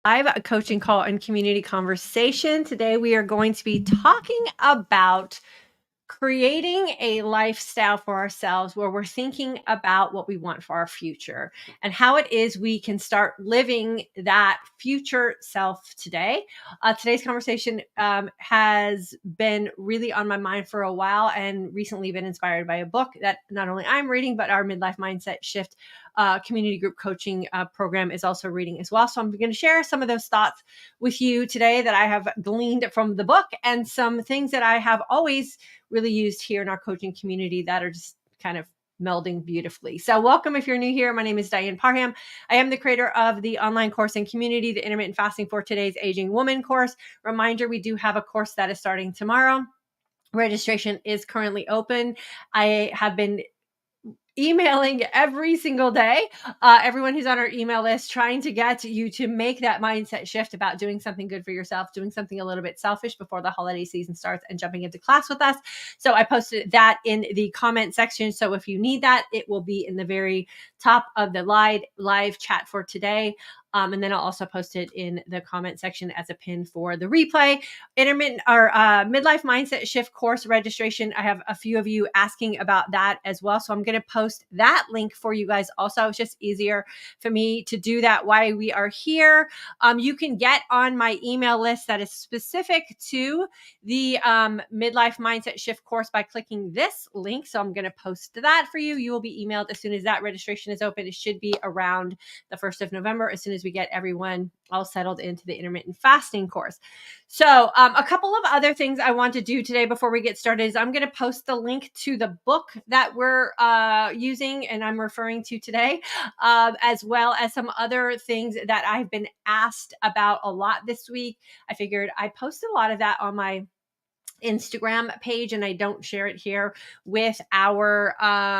Live a coaching call and community conversation. Today, we are going to be talking about creating a lifestyle for ourselves where we're thinking about what we want for our future and how it is we can start living that future self today. Today's conversation has been really on my mind for a while and recently been inspired by a book that not only I'm reading, but our Midlife Mindset Shift community group coaching program is also reading as well. So I'm going to share some of those thoughts with you today that I have gleaned from the book and some things that I have always really used here in our coaching community that are just kind of melding beautifully. So welcome if you're new here. My name is Diane Parham. I am the creator of the online course and community, the Intermittent Fasting for Today's Aging Woman course. Reminder, we do have a course that is starting tomorrow. Registration is currently open. I have been emailing every single day, everyone who's on our email list, trying to get you to make that mindset shift about doing something good for yourself, doing something a little bit selfish before the holiday season starts and jumping into class with us. So I posted that in the comment section. So if you need that, it will be in the very top of the live chat for today. And then I'll also post it in the comment section as a pin for the replay. Intermittent or Midlife Mindset Shift course registration. I have a few of you asking about that as well. So I'm going to post that link for you guys also. It's just easier for me to do that while we are here. You can get on my email list that is specific to the Midlife Mindset Shift course by clicking this link. So I'm going to post that for you. You will be emailed as soon as that registration is open. It should be around the 1st of November, as soon as we get everyone all settled into the intermittent fasting course. So a couple of other things I want to do today before we get started is I'm going to post the link to the book that we're using and I'm referring to today, as well as some other things that I've been asked about a lot this week. I figured I posted a lot of that on my Instagram page and I don't share it here with our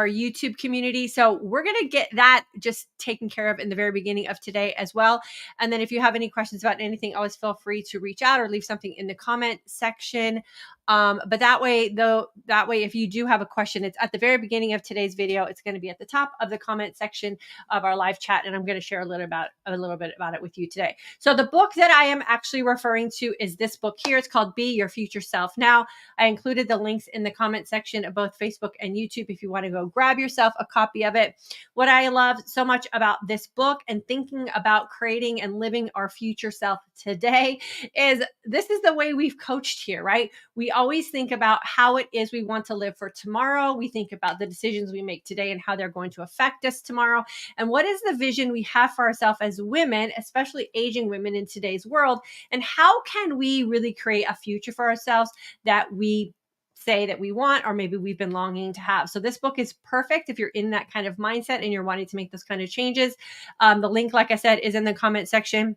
YouTube community. So we're going to get that just taken care of in the very beginning of today as well. And then if you have any questions about anything, always feel free to reach out or leave something in the comment section. But that way, if you do have a question, it's at the very beginning of today's video. It's going to be at the top of the comment section of our live chat, and I'm going to share a little bit about it with you today. So the book that I am actually referring to is this book here. It's called Be Your Future Self Now. I included the links in the comment section of both Facebook and YouTube if you want to go grab yourself a copy of it. What I love so much about this book and thinking about creating and living our future self today is this is the way we've coached here, right? We always think about how it is we want to live for tomorrow. We think about the decisions we make today and how they're going to affect us tomorrow. And what is the vision we have for ourselves as women, especially aging women in today's world? And how can we really create a future for ourselves that we say that we want, or maybe we've been longing to have? So this book is perfect if you're in that kind of mindset and you're wanting to make those kind of changes. The link, like I said, is in the comment section.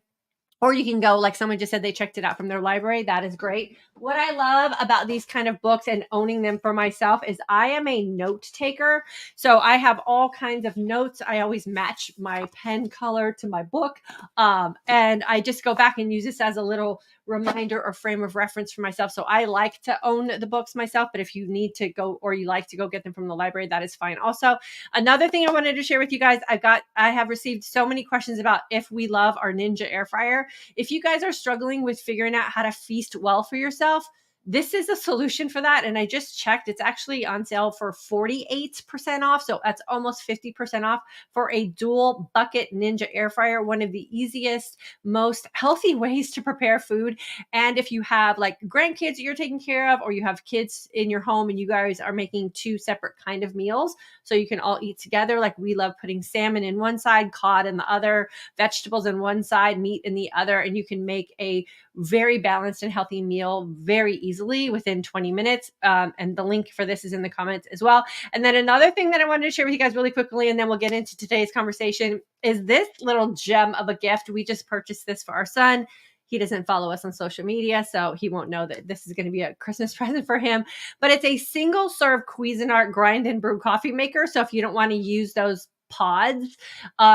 Or you can go, like someone just said, they checked it out from their library. That is great. What I love about these kind of books and owning them for myself is I am a note taker. So I have all kinds of notes. I always match my pen color to my book. And I just go back and use this as a little reminder or frame of reference for myself. So I like to own the books myself, but if you need to go or you like to go get them from the library, that is fine. Also, another thing I wanted to share with you guys, I have received so many questions about if we love our Ninja air fryer. If you guys are struggling with figuring out how to feast well for yourself, this is a solution for that. And I just checked, it's actually on sale for 48% off. So that's almost 50% off for a dual bucket Ninja air fryer, one of the easiest, most healthy ways to prepare food. And if you have like grandkids that you're taking care of, or you have kids in your home and you guys are making two separate kind of meals, so you can all eat together. Like we love putting salmon in one side, cod in the other, vegetables in one side, meat in the other, and you can make a very balanced and healthy meal very easily within 20 minutes. And the link for this is in the comments as well. And then another thing that I wanted to share with you guys really quickly, and then we'll get into today's conversation, is this little gem of a gift. We just purchased this for our son. He doesn't follow us on social media, so he won't know that this is going to be a Christmas present for him. But it's a single serve Cuisinart grind and brew coffee maker. So if you don't want to use those pods.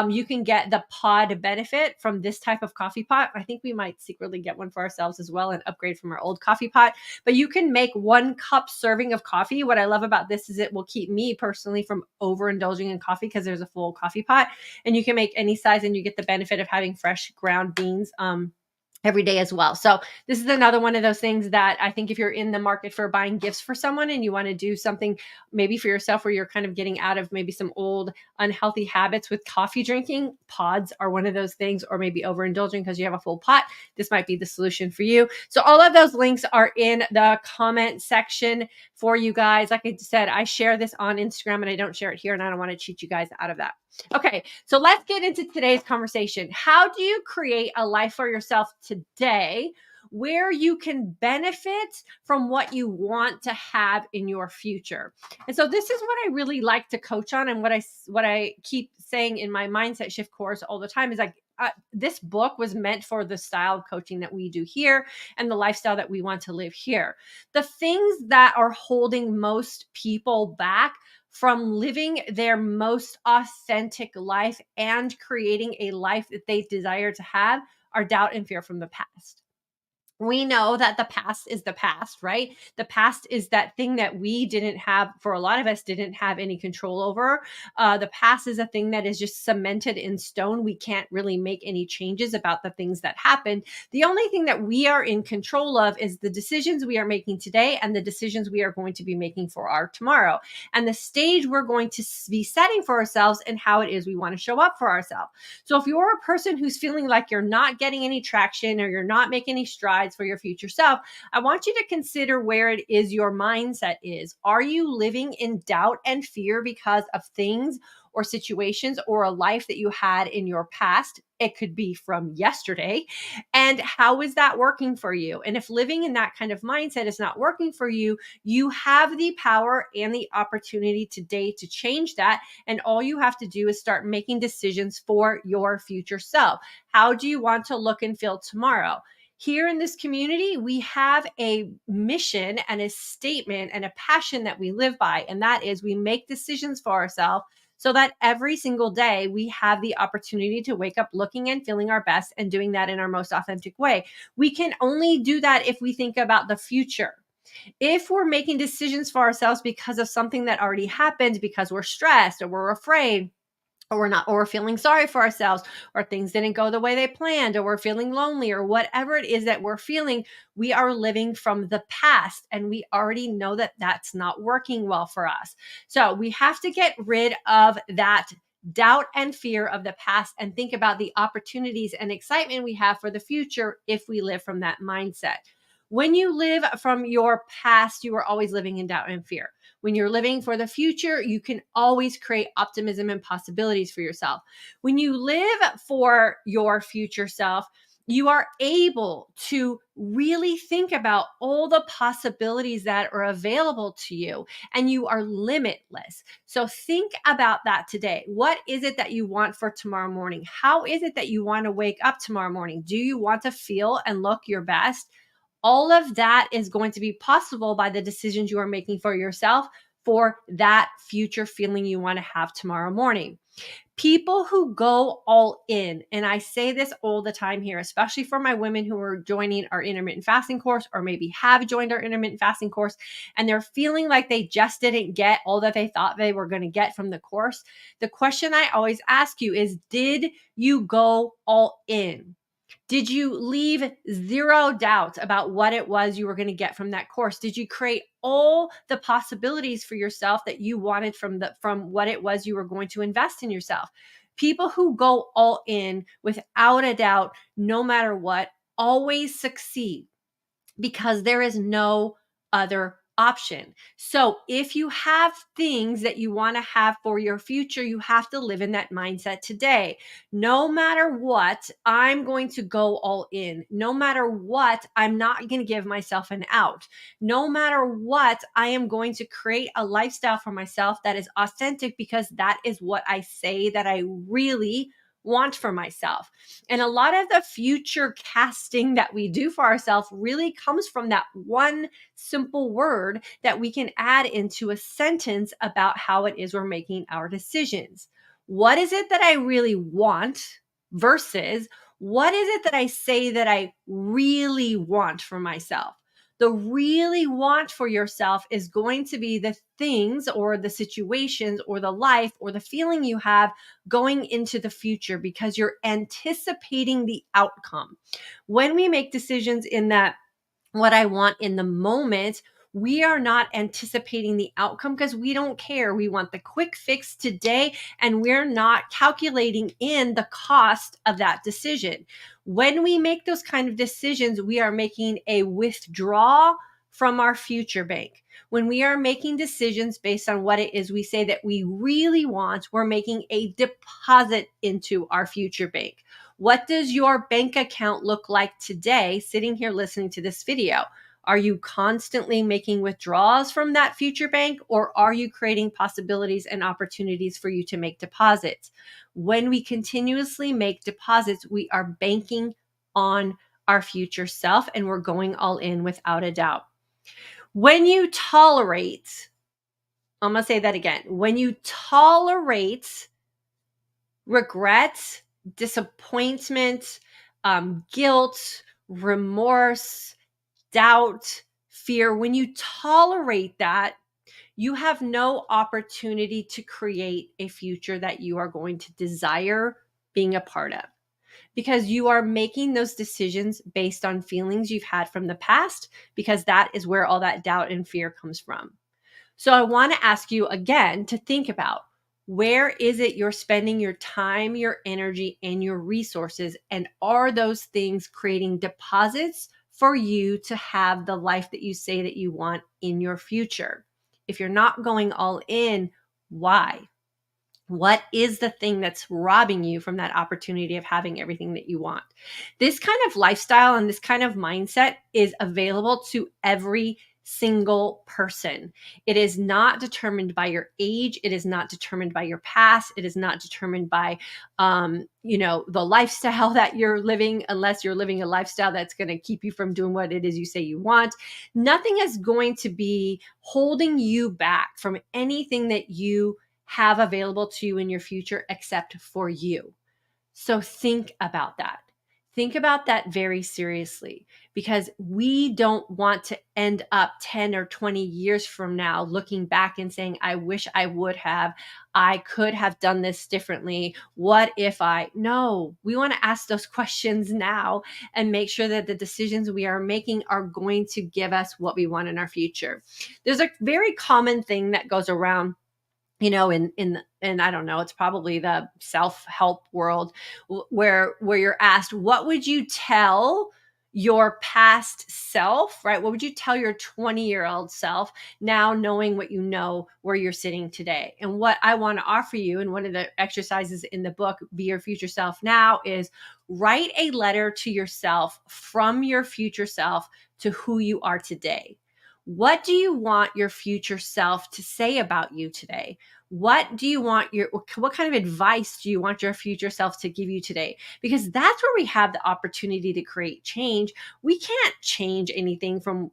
You can get the pod benefit from this type of coffee pot. I think we might secretly get one for ourselves as well and upgrade from our old coffee pot. But you can make 1 cup serving of coffee. What I love about this is it will keep me personally from overindulging in coffee because there's a full coffee pot, and you can make any size and you get the benefit of having fresh ground beans every day as well. So this is another one of those things that I think if you're in the market for buying gifts for someone and you want to do something maybe for yourself where you're kind of getting out of maybe some old unhealthy habits with coffee drinking, pods are one of those things, or maybe overindulging because you have a full pot. This might be the solution for you. So all of those links are in the comment section for you guys. Like I said, I share this on Instagram and I don't share it here, and I don't want to cheat you guys out of that. Okay, so let's get into today's conversation. How do you create a life for yourself today where you can benefit from what you want to have in your future? And so this is what I really like to coach on, and what I keep saying in my mindset shift course all the time is like, this book was meant for the style of coaching that we do here and the lifestyle that we want to live here. The things that are holding most people back from living their most authentic life and creating a life that they desire to have are doubt and fear from the past. We know that the past is the past, right? The past is that thing that we didn't have, for a lot of us, didn't have any control over. The past is a thing that is just cemented in stone. We can't really make any changes about the things that happened. The only thing that we are in control of is the decisions we are making today and the decisions we are going to be making for our tomorrow, and the stage we're going to be setting for ourselves and how it is we want to show up for ourselves. So if you're a person who's feeling like you're not getting any traction or you're not making any strides for your future self, I want you to consider where it is your mindset is. Are you living in doubt and fear because of things or situations or a life that you had in your past? It could be from yesterday. And how is that working for you? And if living in that kind of mindset is not working for you, you have the power and the opportunity today to change that. And all you have to do is start making decisions for your future self. How do you want to look and feel tomorrow? Here in this community, we have a mission and a statement and a passion that we live by, and that is we make decisions for ourselves so that every single day we have the opportunity to wake up looking and feeling our best and doing that in our most authentic way. We can only do that if we think about the future. If we're making decisions for ourselves because of something that already happened, because we're stressed or we're afraid, or we're feeling sorry for ourselves, or things didn't go the way they planned, or we're feeling lonely, or whatever it is that we're feeling, we are living from the past, and we already know that that's not working well for us. So we have to get rid of that doubt and fear of the past and think about the opportunities and excitement we have for the future if we live from that mindset. When you live from your past, you are always living in doubt and fear. When you're living for the future, you can always create optimism and possibilities for yourself. When you live for your future self, you are able to really think about all the possibilities that are available to you, and you are limitless. So think about that today. What is it that you want for tomorrow morning? How is it that you want to wake up tomorrow morning? Do you want to feel and look your best? All of that is going to be possible by the decisions you are making for yourself for that future feeling you want to have tomorrow morning. People who go all in, and I say this all the time here, especially for my women who are joining our intermittent fasting course or maybe have joined our intermittent fasting course, and they're feeling like they just didn't get all that they thought they were going to get from the course. The question I always ask you is, did you go all in? Did you leave zero doubt about what it was you were going to get from that course? Did you create all the possibilities for yourself that you wanted from what it was you were going to invest in yourself? People who go all in without a doubt, no matter what, always succeed because there is no other option. So if you have things that you want to have for your future, you have to live in that mindset today. No matter what, I'm going to go all in. No matter what, I'm not going to give myself an out. No matter what, I am going to create a lifestyle for myself that is authentic because that is what I say that I really want for myself. And a lot of the future casting that we do for ourselves really comes from that one simple word that we can add into a sentence about how it is we're making our decisions. What is it that I really want versus what is it that I say that I really want for myself? The really want for yourself is going to be the things or the situations or the life or the feeling you have going into the future because you're anticipating the outcome. When we make decisions in that what I want in the moment, we are not anticipating the outcome because we don't care. We want the quick fix today, and we're not calculating in the cost of that decision. When we make those kind of decisions, we are making a withdrawal from our future bank. When we are making decisions based on what it is we say that we really want, we're making a deposit into our future bank. What does your bank account look like today, sitting here listening to this video? Are you constantly making withdrawals from that future bank, or are you creating possibilities and opportunities for you to make deposits? When we continuously make deposits, we are banking on our future self, and we're going all in without a doubt. When you tolerate, I'm going to say that again. When you tolerate regret, disappointment, guilt, remorse, doubt, fear, when you tolerate that, you have no opportunity to create a future that you are going to desire being a part of, because you are making those decisions based on feelings you've had from the past, because that is where all that doubt and fear comes from. So I want to ask you again to think about, where is it you're spending your time, your energy, and your resources? And are those things creating deposits for you to have the life that you say that you want in your future? If you're not going all in, why? What is the thing that's robbing you from that opportunity of having everything that you want? This kind of lifestyle and this kind of mindset is available to every single person. It is not determined by your age. It is not determined by your past. It is not determined by, the lifestyle that you're living, unless you're living a lifestyle that's going to keep you from doing what it is you say you want. Nothing is going to be holding you back from anything that you have available to you in your future except for you. So think about that. Think about that very seriously, because we don't want to end up 10 or 20 years from now looking back and saying, I wish I would have, I could have done this differently. What if I? No, we want to ask those questions now and make sure that the decisions we are making are going to give us what we want in our future. There's a very common thing that goes around, in I don't know, it's probably the self-help world, where you're asked, what would you tell your past self, right? What would you tell your 20-year-old self now, knowing what you know, where you're sitting today? And what I want to offer you, and one of the exercises in the book, Be Your Future Self Now, is write a letter to yourself from your future self to who you are today. What do you want your future self to say about you today? What do you want what kind of advice do you want your future self to give you today? Because that's where we have the opportunity to create change. We can't change anything from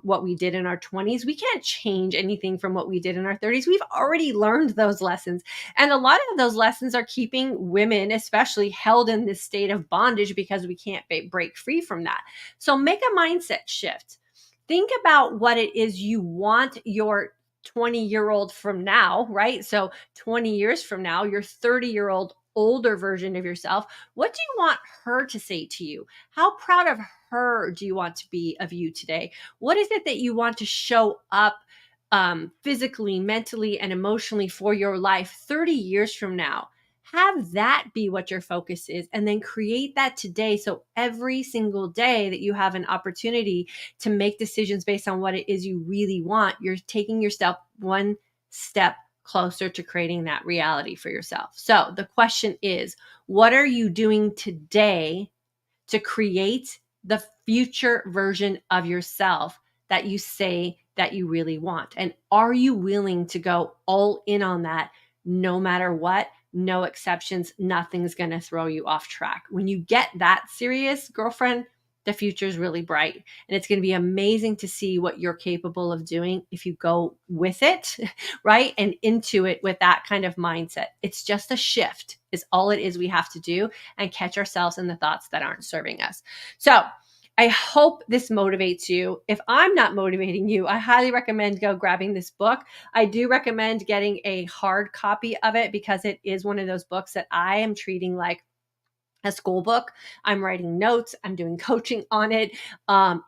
what we did in our 20s. We can't change anything from what we did in our 30s. We've already learned those lessons. And a lot of those lessons are keeping women, especially, held in this state of bondage because we can't break free from that. So make a mindset shift. Think about what it is you want your 20-year-old from now, right? So 20 years from now, your 30-year-old older version of yourself, what do you want her to say to you? How proud of her do you want to be of you today? What is it that you want to show up physically, mentally, and emotionally for your life 30 years from now? Have that be what your focus is, and then create that today. So every single day that you have an opportunity to make decisions based on what it is you really want, you're taking yourself one step closer to creating that reality for yourself. So the question is, what are you doing today to create the future version of yourself that you say that you really want? And are you willing to go all in on that, no matter what? No exceptions. Nothing's going to throw you off track. When you get that serious, girlfriend, the future is really bright, and it's going to be amazing to see what you're capable of doing if you go with it, right? And into it with that kind of mindset. It's just a shift, is all it is we have to do, and catch ourselves in the thoughts that aren't serving us. So I hope this motivates you. If I'm not motivating you, I highly recommend go grabbing this book. I do recommend getting a hard copy of it because it is one of those books that I am treating like a school book. I'm writing notes. I'm doing coaching on it.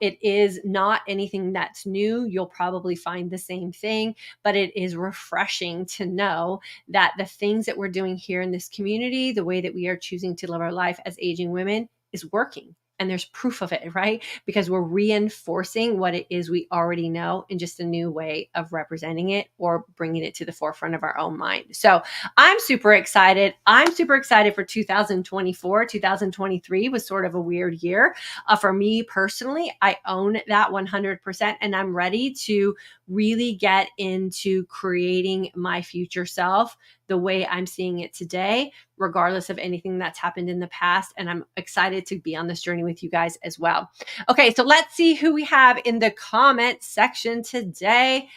It is not anything that's new. You'll probably find the same thing, but it is refreshing to know that the things that we're doing here in this community, the way that we are choosing to live our life as aging women, is working. And there's proof of it, right? Because we're reinforcing what it is we already know in just a new way of representing it or bringing it to the forefront of our own mind. So I'm super excited. I'm super excited for 2024. 2023 was sort of a weird year. For me personally, I own that 100%, and I'm ready to really get into creating my future self the way I'm seeing it today, regardless of anything that's happened in the past. And I'm excited to be on this journey with you guys as well. Okay, so let's see who we have in the comment section today.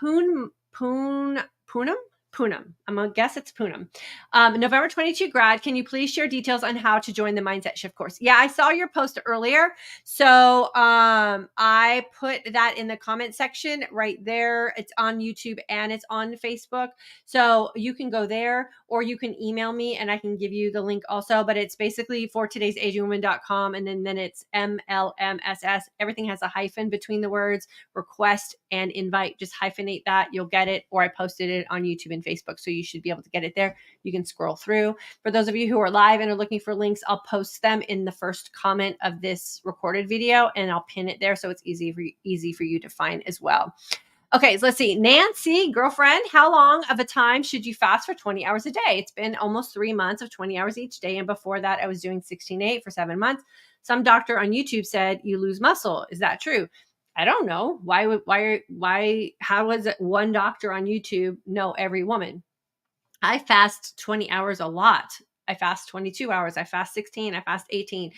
Poonam. I'm going to guess it's Poonam. November 22 grad, can you please share details on how to join the Mindset Shift course? Yeah, I saw your post earlier. So I put that in the comment section right there. It's on YouTube and it's on Facebook. So you can go there or you can email me and I can give you the link also. But it's basically for today'sagingwoman.com, and then it's MLMSS. Everything has a hyphen between the words request and invite. Just hyphenate that. You'll get it. Or I posted it on YouTube and Facebook. So you should be able to get it there. You can scroll through. For those of you who are live and are looking for links, I'll post them in the first comment of this recorded video and I'll pin it there so it's easy for you to find as well. Okay, so let's see. Nancy, girlfriend, how long of a time should you fast for 20 hours a day? It's been almost 3 months of 20 hours each day. And before that, I was doing 16-8 for 7 months. Some doctor on YouTube said you lose muscle. Is that true? I don't know. How does one doctor on YouTube know every woman? I fast 20 hours a lot. I fast 22 hours. I fast 16. I fast 18.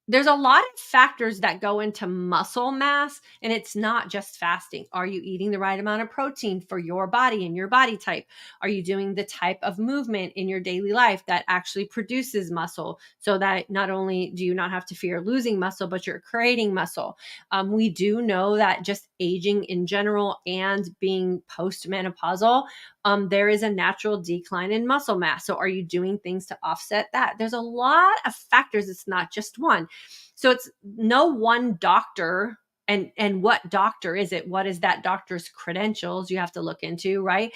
There's a lot of factors that go into muscle mass, and it's not just fasting. Are you eating the right amount of protein for your body and your body type? Are you doing the type of movement in your daily life that actually produces muscle so that not only do you not have to fear losing muscle, but you're creating muscle? We do know that just aging in general and being postmenopausal, there is a natural decline in muscle mass. So are you doing things to offset that? There's a lot of factors. It's not just one. So it's no one doctor. And what doctor is it? What is that doctor's credentials? You have to look into, right?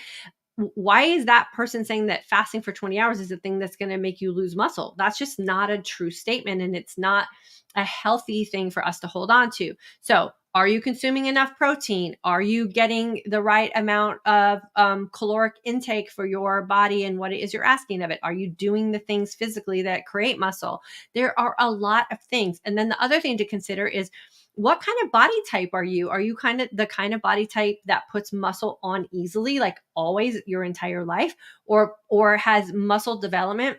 Why is that person saying that fasting for 20 hours is the thing that's going to make you lose muscle? That's just not a true statement. And it's not a healthy thing for us to hold on to. So are you consuming enough protein? Are you getting the right amount of caloric intake for your body and what it is you're asking of it? Are you doing the things physically that create muscle? There are a lot of things. And then the other thing to consider is, what kind of body type are you? Are you kind of the kind of body type that puts muscle on easily, like always your entire life? Or has muscle development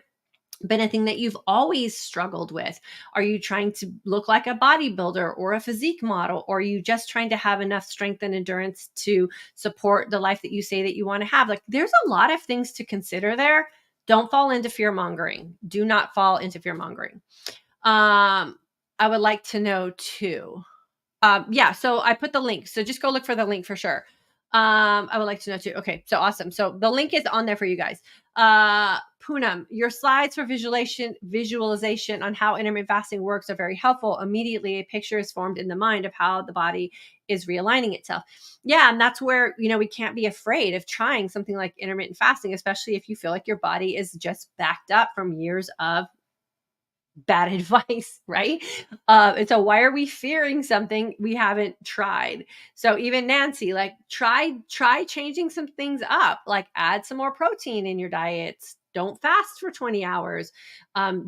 been a thing that you've always struggled with? Are you trying to look like a bodybuilder or a physique model? Or are you just trying to have enough strength and endurance to support the life that you say that you want to have? Like, there's a lot of things to consider there. Don't fall into fear mongering. Do not fall into fear mongering. I would like to know too. Yeah, so I put the link. So just go look for the link for sure. I would like to know too. Okay, so awesome. So the link is on there for you guys. Poonam, your slides for visualization on how intermittent fasting works are very helpful. Immediately, a picture is formed in the mind of how the body is realigning itself. Yeah, and that's where, we can't be afraid of trying something like intermittent fasting, especially if you feel like your body is just backed up from years of bad advice, right? And so why are we fearing something we haven't tried? So even Nancy, like try changing some things up, like add some more protein in your diets. Don't fast for 20 hours.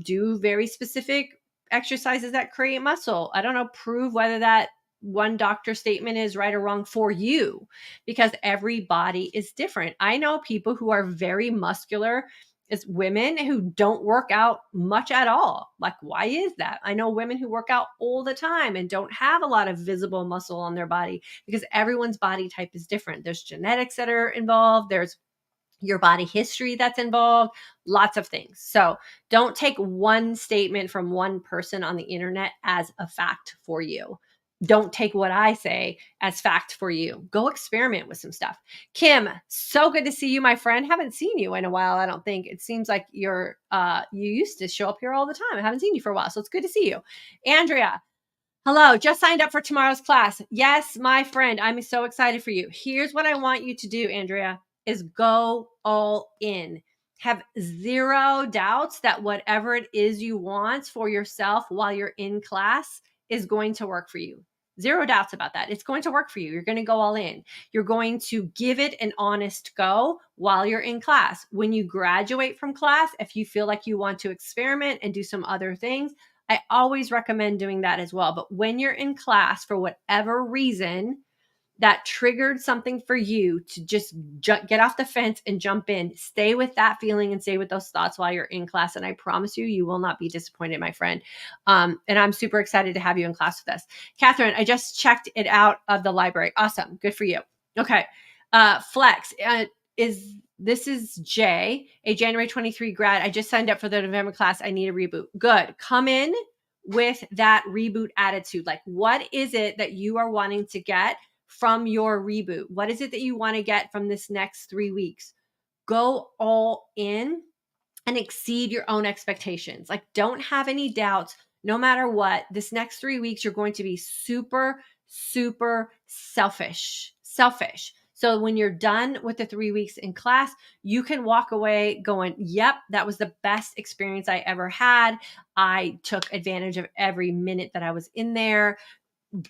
Do very specific exercises that create muscle. I don't know, prove whether that one doctor statement is right or wrong for you, because every body is different. I know people who are very muscular is women who don't work out much at all. Like, why is that? I know women who work out all the time and don't have a lot of visible muscle on their body because everyone's body type is different. There's genetics that are involved. There's your body history that's involved, lots of things. So don't take one statement from one person on the internet as a fact for you. Don't take what I say as fact for you. Go experiment with some stuff. Kim, so good to see you, my friend. Haven't seen you in a while, I don't think. It seems like you used to show up here all the time. I haven't seen you for a while, so it's good to see you. Andrea, hello, just signed up for tomorrow's class. Yes, my friend, I'm so excited for you. Here's what I want you to do, Andrea, is go all in. Have zero doubts that whatever it is you want for yourself while you're in class is going to work for you. Zero doubts about that. It's going to work for you. You're going to go all in. You're going to give it an honest go while you're in class. When you graduate from class, if you feel like you want to experiment and do some other things, I always recommend doing that as well. But when you're in class, for whatever reason, that triggered something for you to just get off the fence and jump in, stay with that feeling and stay with those thoughts while you're in class. And I promise you, you will not be disappointed, my friend. And I'm super excited to have you in class with us. Catherine, I just checked it out of the library. Awesome. Good for you. Okay. Flex, this is Jay, a January 23 grad. I just signed up for the November class. I need a reboot. Good. Come in with that reboot attitude. Like, what is it that you are wanting to get from your reboot? What is it that you want to get from this next 3 weeks? Go all in and exceed your own expectations. Like, don't have any doubts. No matter what, this next 3 weeks, you're going to be super, super selfish. So when you're done with the 3 weeks in class, you can walk away going, yep, that was the best experience I ever had. I took advantage of every minute that I was in there.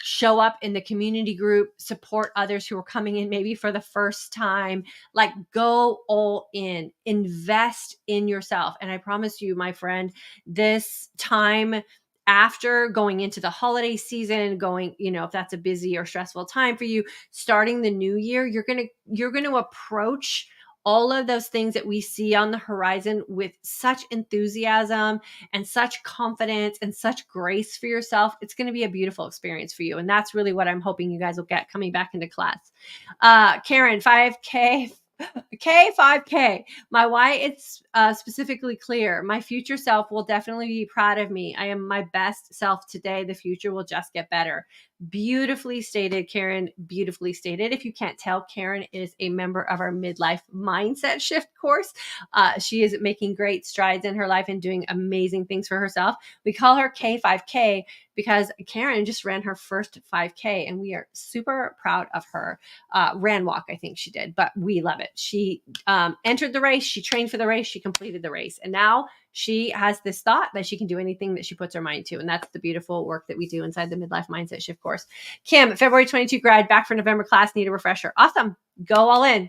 Show up in the community group, support others who are coming in maybe for the first time. Like, go all in, invest in yourself. And I promise you, my friend, this time after going into the holiday season, if that's a busy or stressful time for you, starting the new year, you're going to approach all of those things that we see on the horizon with such enthusiasm and such confidence and such grace for yourself. It's going to be a beautiful experience for you. And that's really what I'm hoping you guys will get coming back into class. Karen, 5K. K, 5K. My why it's specifically clear. My future self will definitely be proud of me. I am my best self today. The future will just get better. Beautifully stated, Karen. Beautifully stated. If you can't tell, Karen is a member of our MidLife Mindset Shift course. She is making great strides in her life and doing amazing things for herself. We call her K5K because Karen just ran her first 5K and we are super proud of her. Ran walk, I think she did, but we love it. She entered the race, she trained for the race, she completed the race, and now she has this thought that she can do anything that she puts her mind to. And that's the beautiful work that we do inside the MidLife Mindset Shift course. Kim, February 22 grad, back for November class, need a refresher. Awesome. Go all in.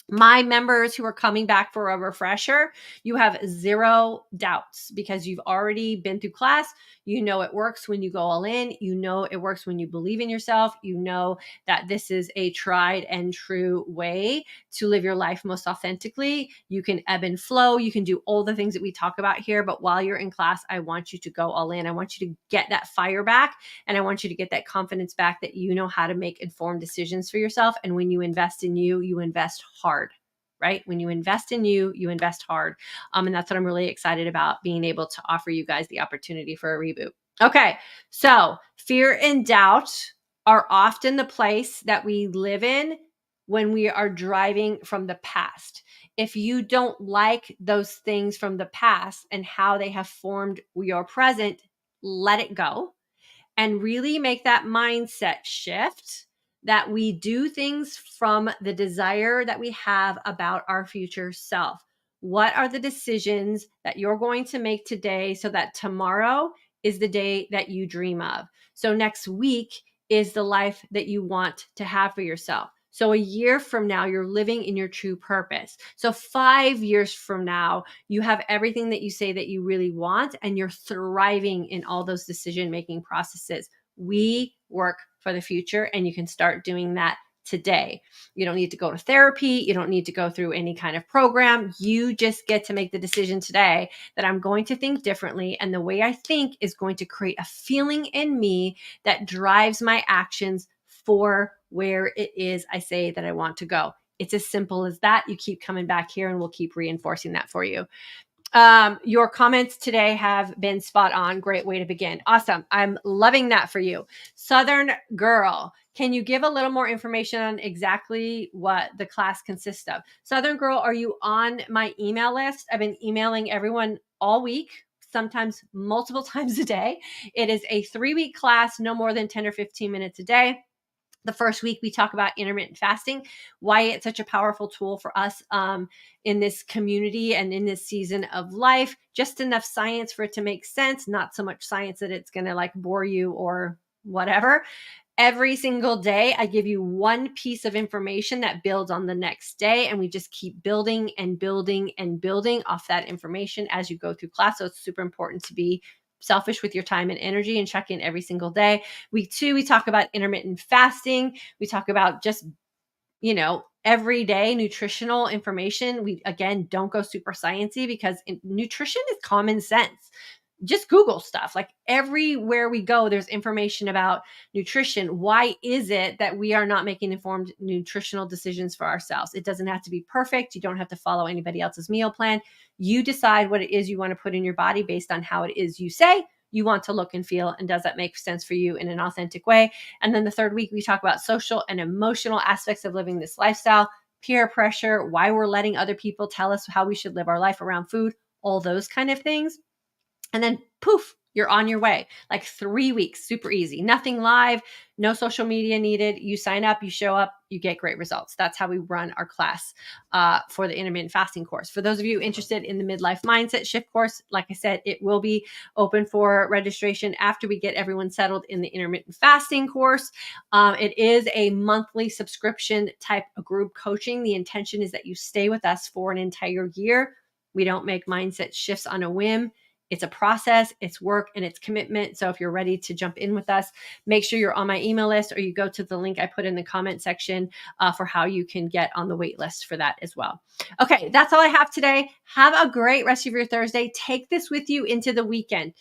My members who are coming back for a refresher, you have zero doubts because you've already been through class. You know it works when you go all in. You know it works when you believe in yourself. You know that this is a tried and true way to live your life most authentically. You can ebb and flow. You can do all the things that we talk about here. But while you're in class, I want you to go all in. I want you to get that fire back. And I want you to get that confidence back that you know how to make informed decisions for yourself. And when you invest in you, you invest hard. Right? When you invest in you, you invest hard. And that's what I'm really excited about, being able to offer you guys the opportunity for a reboot. Okay. So fear and doubt are often the place that we live in when we are driving from the past. If you don't like those things from the past and how they have formed your present, let it go and really make that mindset shift that we do things from the desire that we have about our future self. What are the decisions that you're going to make today so that tomorrow is the day that you dream of? So next week is the life that you want to have for yourself. So a year from now, you're living in your true purpose. So 5 years from now, you have everything that you say that you really want, and you're thriving in all those decision-making processes. We work for the future, and you can start doing that today. You don't need to go to therapy. You don't need to go through any kind of program. You just get to make the decision today that I'm going to think differently. And the way I think is going to create a feeling in me that drives my actions for where it is I say that I want to go. It's as simple as that. You keep coming back here and we'll keep reinforcing that for you. Your comments today have been spot on. Great way to begin. Awesome. I'm loving that for you. Southern Girl, can you give a little more information on exactly what the class consists of? Southern Girl, are you on my email list? I've been emailing everyone all week, sometimes multiple times a day. It is a 3-week class, no more than 10 or 15 minutes a day. The first week, we talk about intermittent fasting, why it's such a powerful tool for us in this community and in this season of life. Just enough science for it to make sense, not so much science that it's going to like bore you or whatever. Every single day, I give you one piece of information that builds on the next day, and we just keep building and building and building off that information as you go through class. So it's super important to be selfish with your time and energy and check in every single day. Week 2, we talk about intermittent fasting. We talk about just, everyday nutritional information. We, again, don't go super sciencey because nutrition is common sense. Just Google stuff. Like everywhere we go, there's information about nutrition. Why is it that we are not making informed nutritional decisions for ourselves? It doesn't have to be perfect. You don't have to follow anybody else's meal plan. You decide what it is you want to put in your body based on how it is you say you want to look and feel. And does that make sense for you in an authentic way? And then the third week, we talk about social and emotional aspects of living this lifestyle, peer pressure, why we're letting other people tell us how we should live our life around food, all those kind of things. And then poof, you're on your way. Like 3 weeks, super easy. Nothing live, no social media needed. You sign up, you show up, you get great results. That's how we run our class for the intermittent fasting course. For those of you interested in the midlife mindset shift course, like I said, it will be open for registration after we get everyone settled in the intermittent fasting course. It is a monthly subscription type of group coaching. The intention is that you stay with us for an entire year. We don't make mindset shifts on a whim. It's a process, it's work, and it's commitment. So if you're ready to jump in with us, make sure you're on my email list or you go to the link I put in the comment section for how you can get on the wait list for that as well. Okay, that's all I have today. Have a great rest of your Thursday. Take this with you into the weekend.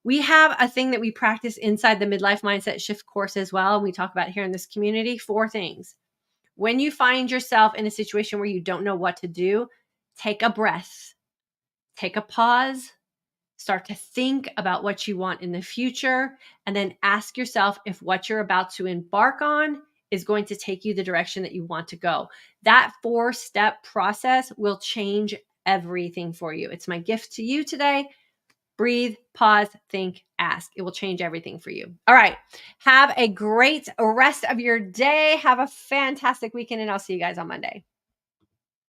We have a thing that we practice inside the Midlife Mindset Shift course as well. And we talk about here in this community, 4 things. When you find yourself in a situation where you don't know what to do, take a breath, take a pause, start to think about what you want in the future, and then ask yourself if what you're about to embark on is going to take you the direction that you want to go. That 4-step process will change everything for you. It's my gift to you today. Breathe, pause, think, ask. It will change everything for you. All right. Have a great rest of your day. Have a fantastic weekend, and I'll see you guys on Monday.